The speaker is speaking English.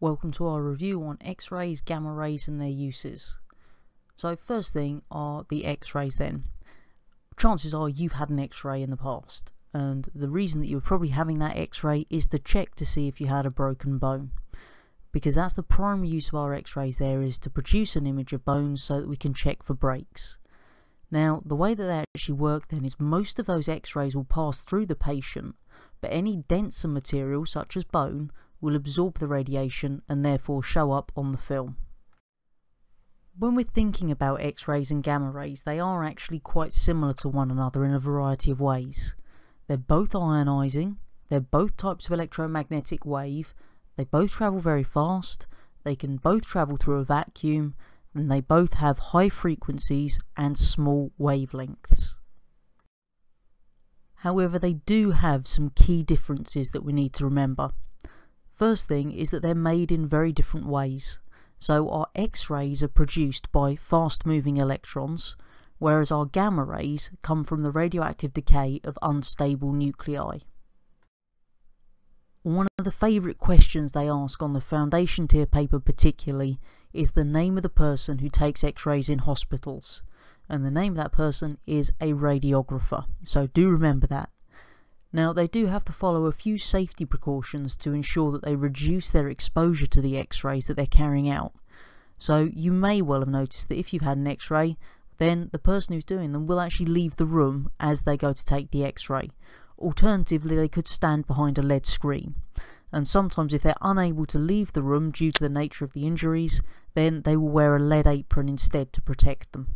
Welcome to our review on X-rays, gamma rays and their uses. So first thing are the X-rays then. Chances are you've had an X-ray in the past, and the reason that you're probably having that X-ray is to check to see if you had a broken bone. Because that's the primary use of our X-rays there, is to produce an image of bones so that we can check for breaks. Now the way that they actually work then is most of those X-rays will pass through the patient, but any denser material such as bone will absorb the radiation and therefore show up on the film. When we're thinking about X-rays and gamma rays, they are actually quite similar to one another in a variety of ways. They're both ionizing, they're both types of electromagnetic wave, they both travel very fast, they can both travel through a vacuum, and they both have high frequencies and small wavelengths. However, they do have some key differences that we need to remember. First thing is that they're made in very different ways. So our X-rays are produced by fast-moving electrons, whereas our gamma rays come from the radioactive decay of unstable nuclei. One of the favourite questions they ask on the foundation tier paper particularly is the name of the person who takes X-rays in hospitals, and the name of that person is a radiographer, so do remember that. Now they do have to follow a few safety precautions to ensure that they reduce their exposure to the X-rays that they're carrying out. So you may well have noticed that if you've had an X-ray, then the person who's doing them will actually leave the room as they go to take the X-ray. Alternatively, they could stand behind a LED screen. And sometimes if they're unable to leave the room due to the nature of the injuries, then they will wear a LED apron instead to protect them.